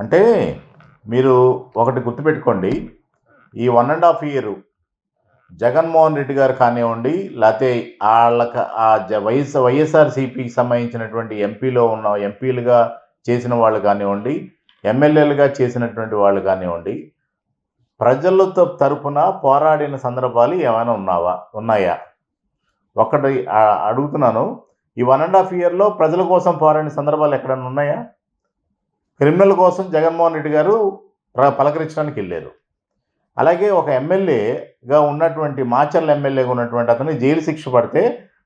అంటే మీరు ఒకటి గుర్తుపెట్టుకోండి. ఈ 1½ ఇయర్ జగన్మోహన్ రెడ్డి గారు కానివ్వండి, లేతే ఆళ్ళకి వైఎస్ఆర్‌సీపీకి సంబంధించినటువంటి ఎంపీలుగా చేసిన వాళ్ళు కానివ్వండి, ఎమ్మెల్యేలుగా చేసినటువంటి వాళ్ళు కానివ్వండి, ప్రజలతో తరపున పోరాడిన సందర్భాలు ఏమైనా ఉన్నాయా? ఒకటి అడుగుతున్నాను. ఈ 1½ ఇయర్‌లో ప్రజల కోసం పోరాడిన సందర్భాలు ఎక్కడన్నా ఉన్నాయా? క్రిమినల్ కోసం జగన్మోహన్ రెడ్డి గారు పలకరించడానికి వెళ్ళారు. అలాగే ఒక ఎమ్మెల్యేగా ఉన్నటువంటి మాచర్ల ఎమ్మెల్యేగా ఉన్నటువంటి అతను జైలు శిక్ష పడితే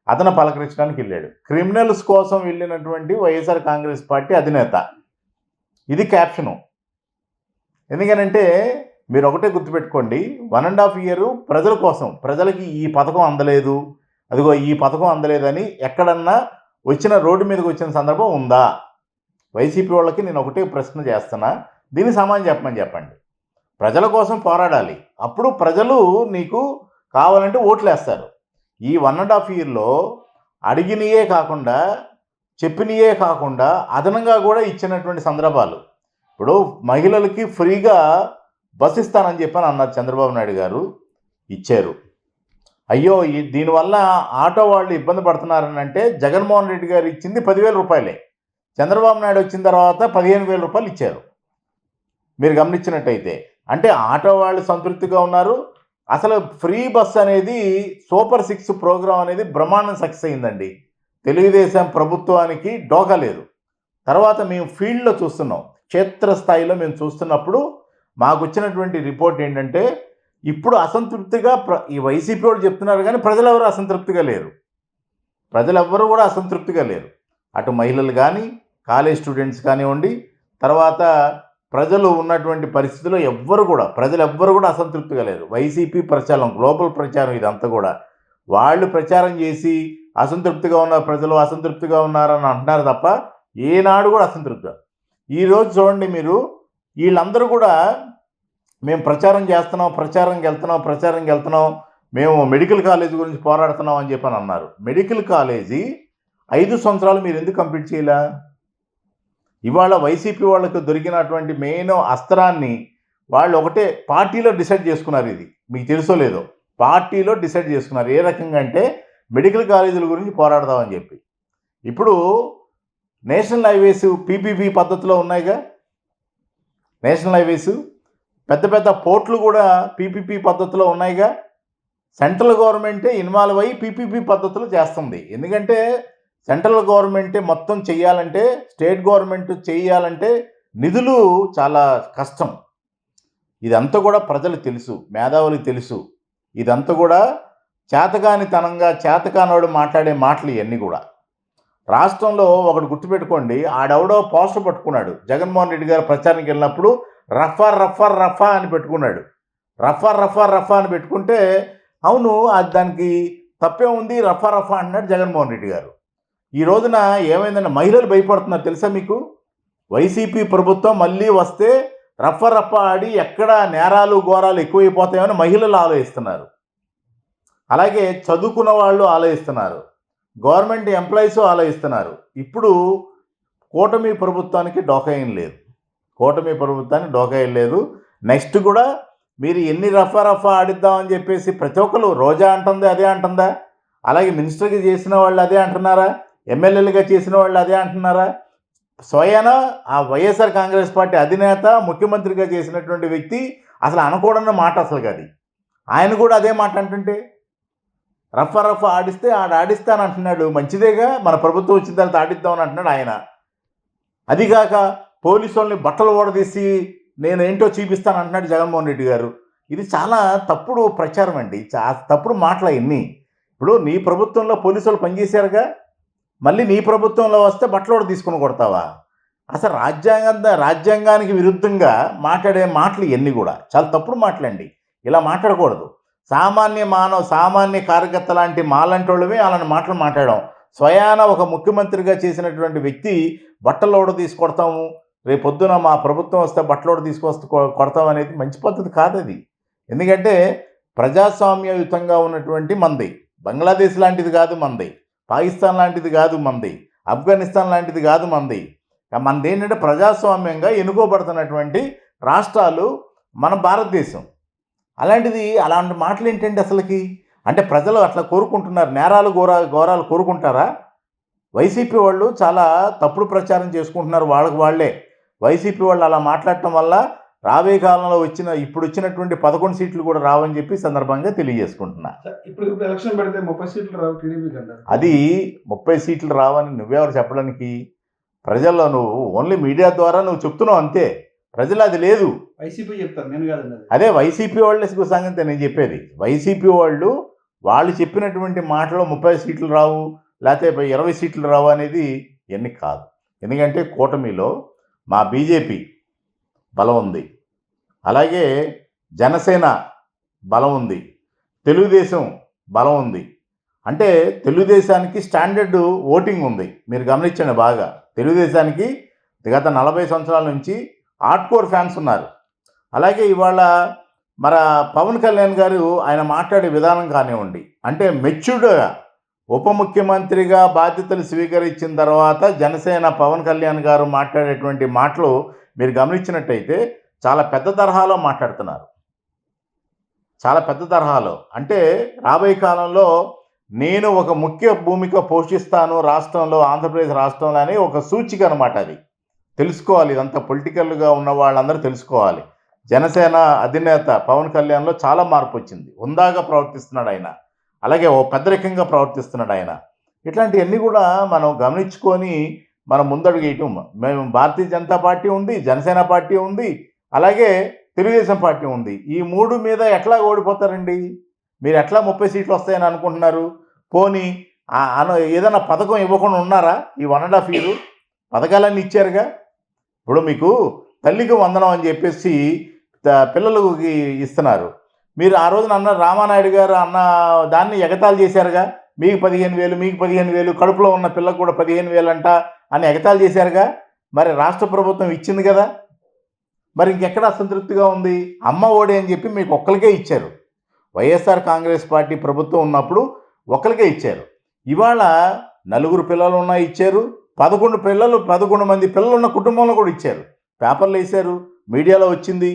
అతను పలకరించడానికి వెళ్ళాడు. క్రిమినల్స్ కోసం వెళ్ళినటువంటి వైఎస్ఆర్ కాంగ్రెస్ పార్టీ అధినేత. ఇది క్యాప్షను. ఎందుకనంటే మీరు ఒకటే గుర్తుపెట్టుకోండి, 1½ ఇయర్ ప్రజల కోసం, ప్రజలకి ఈ పథకం అందలేదు, అదిగో ఈ పథకం అందలేదని ఎక్కడన్నా రోడ్డు మీదకి వచ్చిన సందర్భం ఉందా? వైసీపీ వాళ్ళకి నేను ఒకటే ప్రశ్న చేస్తున్నా, దీనికి సమాధానం చెప్పండి. ప్రజల కోసం పోరాడాలి, అప్పుడు ప్రజలు నీకు కావాలంటే ఓట్లు వేస్తారు. ఈ 1½ ఇయర్లో అడిగినయే కాకుండా, చెప్పినయే కాకుండా అదనంగా కూడా ఇచ్చినటువంటి సందర్భాలు. ఇప్పుడు మహిళలకి ఫ్రీగా బస్ ఇస్తానని చెప్పని అన్నారు చంద్రబాబు నాయుడు గారు, ఇచ్చారు. అయ్యో దీనివల్ల ఆటో వాళ్ళు ఇబ్బంది పడుతున్నారని అంటే జగన్మోహన్ రెడ్డి గారు ఇచ్చింది 10,000 రూపాయలే. చంద్రబాబు నాయుడు వచ్చిన తర్వాత 15,000 రూపాయలు ఇచ్చారు. మీరు గమనించినట్టయితే అంటే ఆటో వాళ్ళు సంతృప్తిగా ఉన్నారు. అసలు ఫ్రీ బస్ అనేది సూపర్ 6 ప్రోగ్రాం అనేది బ్రహ్మాండం సక్సెస్ అయిందండి. తెలుగుదేశం ప్రభుత్వానికి డోకా లేదు. తర్వాత మేము ఫీల్డ్లో చూస్తున్నాం, క్షేత్రస్థాయిలో మేము చూస్తున్నప్పుడు మాకు వచ్చినటువంటి రిపోర్ట్ ఏంటంటే, ఇప్పుడు అసంతృప్తిగా ఈ వైసీపీ వాళ్ళు చెప్తున్నారు, కానీ ప్రజలెవరు అసంతృప్తిగా లేరు. ప్రజలెవ్వరూ కూడా అసంతృప్తిగా లేరు. అటు మహిళలు కానీ, కాలేజ్ స్టూడెంట్స్ కానివ్వండి, తర్వాత ప్రజలు ఉన్నటువంటి పరిస్థితుల్లో ప్రజలెవ్వరు కూడా అసంతృప్తిగా లేరు. వైసీపీ ప్రచారం, గ్లోబల్ ప్రచారం ఇదంతా కూడా. వాళ్ళు ప్రచారం చేసి అసంతృప్తిగా ఉన్న ప్రజలు అసంతృప్తిగా ఉన్నారని అంటున్నారు తప్ప ఏనాడు కూడా అసంతృప్తిగా. ఈరోజు చూడండి మీరు, వీళ్ళందరూ కూడా మేము ప్రచారంకి వెళ్తున్నాం, మేము మెడికల్ కాలేజీ గురించి పోరాడుతున్నాం అని చెప్పని అన్నారు. మెడికల్ కాలేజీ 5 సంవత్సరాలు మీరు ఎందుకు కంప్లీట్ చేయలే? ఇవాళ వైసీపీ వాళ్ళకు దొరికినటువంటి మెయిన్ అస్త్రాన్ని వాళ్ళు ఒకటే పార్టీలో డిసైడ్ చేసుకున్నారు. ఇది మీకు తెలుసో లేదో, పార్టీలో డిసైడ్ చేసుకున్నారు. ఏ రకంగా అంటే మెడికల్ కాలేజీల గురించి పోరాడదామని చెప్పి. ఇప్పుడు నేషనల్ హైవేస్ పీపీపీ పద్ధతిలో ఉన్నాయిగా. నేషనల్ హైవేస్, పెద్ద పెద్ద పోర్ట్లు కూడా పీపీపీ పద్ధతిలో ఉన్నాయిగా. సెంట్రల్ గవర్నమెంటే ఇన్వాల్వ్ అయ్యి పీపీపీ పద్ధతిలో చేస్తుంది. ఎందుకంటే సెంట్రల్ గవర్నమెంటే మొత్తం చెయ్యాలంటే, స్టేట్ గవర్నమెంట్ చేయాలంటే నిధులు చాలా కష్టం. ఇదంతా కూడా ప్రజలు తెలుసు, మేధావులకు తెలుసు. ఇదంతా కూడా చేతకానోడు మాట్లాడే మాటలు ఇవన్నీ కూడా. రాష్ట్రంలో ఒకటి గుర్తుపెట్టుకోండి, ఆడెవడో పోస్టర్ పట్టుకున్నాడు. జగన్మోహన్ రెడ్డి గారు ప్రచారానికి వెళ్ళినప్పుడు రఫా అని పెట్టుకున్నాడు. రఫా అని పెట్టుకుంటే, అవును దానికి తప్పే ఉంది, రఫా అంటున్నాడు జగన్మోహన్ రెడ్డి గారు. ఈ రోజున ఏమైందంటే మహిళలు భయపడుతున్నారు తెలుసా మీకు? వైసీపీ ప్రభుత్వం మళ్ళీ వస్తే రఫా ఆడి ఎక్కడ నేరాలు ఘోరాలు ఎక్కువైపోతాయని మహిళలు ఆలోచిస్తున్నారు. అలాగే చదువుకున్న వాళ్ళు ఆలోచిస్తున్నారు, గవర్నమెంట్ ఎంప్లాయీస్ ఆలోచిస్తున్నారు. ఇప్పుడు కూటమి ప్రభుత్వానికి డోకా ఏం లేదు. నెక్స్ట్ కూడా మీరు ఎన్ని రఫా ఆడిద్దామని చెప్పేసి ప్రతి ఒక్కరు, రోజా అంటుంది అదే అంటుందా? అలాగే మినిస్టర్గా చేసిన వాళ్ళు అదే అంటున్నారా? ఎమ్మెల్యేలుగా చేసిన వాళ్ళు అదే అంటున్నారా? స్వయాన ఆ వైఎస్ఆర్ కాంగ్రెస్ పార్టీ అధినేత, ముఖ్యమంత్రిగా చేసినటువంటి వ్యక్తి అసలు అనకూడని మాట అసలు కాదు. ఆయన కూడా అదే మాట అంటుంటే, రఫా ఆడిస్తే ఆడిస్తాను అంటున్నాడు. మంచిదేగా, మన ప్రభుత్వం వచ్చిన తర్వాత ఆడిద్దామని అంటున్నాడు ఆయన. అదిగాక పోలీసు వాళ్ళని బట్టలు ఓడదీసి నేనేంటో చూపిస్తాను అంటున్నాడు జగన్మోహన్ రెడ్డి గారు. ఇది చాలా తప్పుడు ప్రచారం అండి, తప్పుడు మాటలు అవన్నీ. ఇప్పుడు నీ ప్రభుత్వంలో పోలీసు వాళ్ళు పనిచేశారుగా, మళ్ళీ నీ ప్రభుత్వంలో వస్తే బట్టలోడు తీసుకుని కొడతావా? అసలు రాజ్యాంగానికి విరుద్ధంగా మాట్లాడే మాటలు ఇవన్నీ కూడా చాలా తప్పుడు మాటలండి. ఇలా మాట్లాడకూడదు. సామాన్య కార్యకర్త లాంటి మాలాంటి వాళ్ళమే అలాంటి మాటలు మాట్లాడడం. స్వయాన ఒక ముఖ్యమంత్రిగా చేసినటువంటి వ్యక్తి బట్టలోడు తీసుకొడతాము, రేపొద్దున మా ప్రభుత్వం వస్తే బట్టలోడు కొడతాం అనేది మంచి పద్ధతి కాదు అది. ఎందుకంటే ప్రజాస్వామ్యయుతంగా ఉన్నటువంటి మంది, బంగ్లాదేశ్ లాంటిది కాదు మంది, పాకిస్తాన్ లాంటిది కాదు మంది, ఆఫ్ఘనిస్తాన్ లాంటిది కాదు మంది. మనది ఏంటంటే ప్రజాస్వామ్యంగా ఎన్నుకోబడుతున్నటువంటి రాష్ట్రాలు మన భారతదేశం. అలాంటి మాటలు ఏంటండి అసలుకి? అంటే ప్రజలు అట్లా కోరుకుంటున్నారు. నేరాలు ఘోరాలు కోరుకుంటారా? వైసీపీ వాళ్ళు చాలా తప్పుడు ప్రచారం చేసుకుంటున్నారు వాళ్ళకి వాళ్ళే. వైసీపీ వాళ్ళు అలా మాట్లాడటం వల్ల రాబోయే కాలంలో ఇప్పుడు వచ్చినటువంటి 11 సీట్లు కూడా రావని చెప్పి సందర్భంగా తెలియజేసుకుంటున్నా. ఇప్పుడు ఎలక్షన్ పెడితే 30 సీట్లు రావు టీడీపీకి అంటారు. అది 30 సీట్లు రావని నువ్వెవరు చెప్పడానికి? ప్రజల్లో నువ్వు ఓన్లీ మీడియా ద్వారా నువ్వు చెప్తున్నావు అంతే. ప్రజలు అది లేదు. వైసీపీ చెప్తారు, నేను కాదండి. అదే వైసీపీ వాళ్ళ సంగతి నేను చెప్పేది. వైసీపీ వాళ్ళు చెప్పినటువంటి మాటలో 30 సీట్లు రావు, లేకపోతే 20 సీట్లు రావు అనేది ఎన్ని కాదు. ఎందుకంటే కూటమిలో మా బీజేపీ బలం ఉంది, అలాగే జనసేన బలం ఉంది, తెలుగుదేశం బలం ఉంది. అంటే తెలుగుదేశానికి స్టాండర్డ్ ఓటింగ్ ఉంది. మీరు గమనించండి బాగా. తెలుగుదేశానికి గత 40 సంవత్సరాల నుంచి హార్డ్కోర్ ఫ్యాన్స్ ఉన్నారు. అలాగే ఇవాళ మన పవన్ కళ్యాణ్ గారు ఆయన మాట్లాడే విధానం కానివ్వండి, అంటే మెచ్యూర్డ్గా ఉప ముఖ్యమంత్రిగా బాధ్యతలు స్వీకరించిన తర్వాత జనసేన పవన్ కళ్యాణ్ గారు మాట్లాడేటువంటి మాటలు మీరు గమనించినట్టయితే చాలా పెద్ద తరహాలో మాట్లాడుతున్నారు. చాలా పెద్ద తరహాలో. అంటే రాబోయే కాలంలో నేను ఒక ముఖ్య భూమిక పోషిస్తాను రాష్ట్రంలో, ఆంధ్రప్రదేశ్ రాష్ట్రంలో అని ఒక సూచిక అనమాట. అది తెలుసుకోవాలి. ఇదంతా పొలిటికల్గా ఉన్న వాళ్ళందరూ తెలుసుకోవాలి. జనసేన అధినేత పవన్ కళ్యాణ్లో చాలా మార్పు వచ్చింది. హుందాగా ప్రవర్తిస్తున్నాడు ఆయన, అలాగే ఓ పెద్దరికంగా ప్రవర్తిస్తున్నాడు ఆయన. ఇట్లాంటివన్నీ కూడా మనం గమనించుకొని మనం ముందడుగు వేయటం. మేము భారతీయ జనతా పార్టీ ఉంది, జనసేన పార్టీ ఉంది, అలాగే తెలుగుదేశం పార్టీ ఉంది. ఈ 3 మీద ఎట్లా ఓడిపోతారండి? మీరు ఎట్లా 30 సీట్లు వస్తాయని అనుకుంటున్నారు? పోనీ ఏదైనా పథకం ఇవ్వకుండా ఉన్నారా? ఈ 1.5 year పథకాలన్నీ ఇచ్చారుగా. ఇప్పుడు మీకు తల్లికి వందనం అని చెప్పేసి పిల్లలకి ఇస్తున్నారు. మీరు ఆ రోజున అన్న రామానాయుడు గారు అన్న దాన్ని ఎగతాళి చేశారుగా. మీకు 15,000, మీకు 15,000, కడుపులో ఉన్న పిల్లకు కూడా 15,000 అంట అని ఎగతాళి చేశారుగా. మరి రాష్ట్ర ప్రభుత్వం ఇచ్చింది కదా. మరి ఇంకెక్కడ అసంతృప్తిగా ఉంది? అమ్మ ఒడి అని చెప్పి మీకు ఒక్కరికే ఇచ్చారు. వైఎస్ఆర్ కాంగ్రెస్ పార్టీ ప్రభుత్వం ఉన్నప్పుడు ఒక్కరికే ఇచ్చారు. ఇవాళ 4 పిల్లలు ఉన్నా ఇచ్చారు, 11 మంది పిల్లలు ఉన్న కుటుంబంలో కూడా ఇచ్చారు. పేపర్లు వేశారు, మీడియాలో వచ్చింది,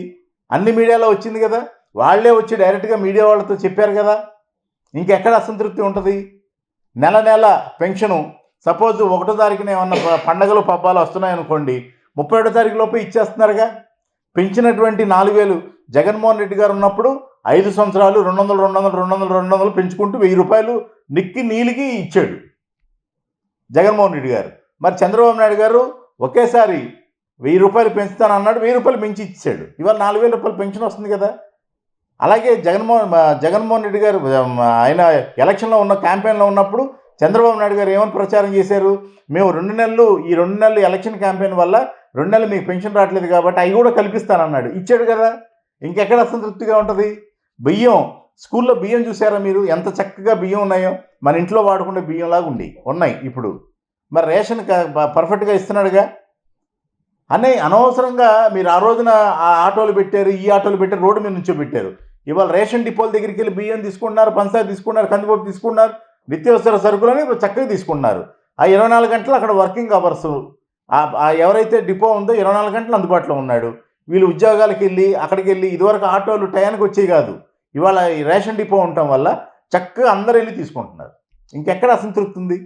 అన్ని మీడియాలో వచ్చింది కదా. వాళ్ళే వచ్చి డైరెక్ట్గా మీడియా వాళ్ళతో చెప్పారు కదా. ఇంకెక్కడ అసంతృప్తి ఉంటుంది? నెల పెన్షను సపోజ్ 1వ తారీఖున ఏమన్నా పండగలు పబ్బాలు వస్తున్నాయనుకోండి, 31వ తారీఖు లోపే ఇచ్చేస్తున్నారుగా. పెంచినటువంటి 4,000 జగన్మోహన్ రెడ్డి గారు ఉన్నప్పుడు 5 సంవత్సరాలు 200 పెంచుకుంటూ 1,000 రూపాయలు నిక్కి నీలికి ఇచ్చాడు జగన్మోహన్ రెడ్డి గారు. మరి చంద్రబాబు నాయుడు గారు ఒకేసారి 1,000 రూపాయలు పెంచుతానన్నాడు, 1,000 రూపాయలు పెంచి ఇచ్చాడు. ఇవాళ 4,000 రూపాయలు పెన్షన్ వస్తుంది కదా. అలాగే జగన్మోహన్ రెడ్డి గారు ఆయన ఎలక్షన్లో ఉన్న క్యాంపెయిన్లో ఉన్నప్పుడు చంద్రబాబు నాయుడు గారు ఏమని ప్రచారం చేశారు? మేము 2 నెలలు ఈ 2 నెలలు ఎలక్షన్ క్యాంపెయిన్ వల్ల 2 నెలలు మీకు పెన్షన్ రావట్లేదు కాబట్టి అవి కూడా కల్పిస్తానన్నాడు. ఇచ్చాడు కదా. ఇంకెక్కడ అసంతృప్తిగా ఉంటుంది? బియ్యం, స్కూల్లో బియ్యం చూసారా మీరు? ఎంత చక్కగా బియ్యం ఉన్నాయో, మన ఇంట్లో వాడుకునే బియ్యంలాగా ఉన్నాయి ఇప్పుడు. మరి రేషన్ పర్ఫెక్ట్గా ఇస్తున్నాడుగా. అనవసరంగా మీరు ఆ రోజున ఆ ఆటోలు పెట్టారు, ఈ ఆటోలు పెట్టారు, రోడ్డు మీద నుంచో పెట్టారు. ఇవాళ రేషన్ డిపోల దగ్గరికి వెళ్ళి బియ్యం తీసుకుంటున్నారు, పంచదార తీసుకున్నారు, కందిపప్పు తీసుకున్నారు, నిత్యావసర సరుకులని చక్కగా తీసుకుంటున్నారు. ఆ 24 గంటలు అక్కడ వర్కింగ్ అవర్స్. ఎవరైతే డిపో ఉందో 24 గంటలు అందుబాటులో ఉన్నాడు. వీళ్ళు ఉద్యోగాలకు వెళ్ళి అక్కడికి వెళ్ళి ఇదివరకు ఆటోలు టయానికి వచ్చేవి కాదు. ఇవాళ ఈ రేషన్ డిపో ఉండటం వల్ల చక్కగా అందరూ వెళ్ళి తీసుకుంటున్నారు. ఇంకెక్కడ అసంతృప్తి ఉంది?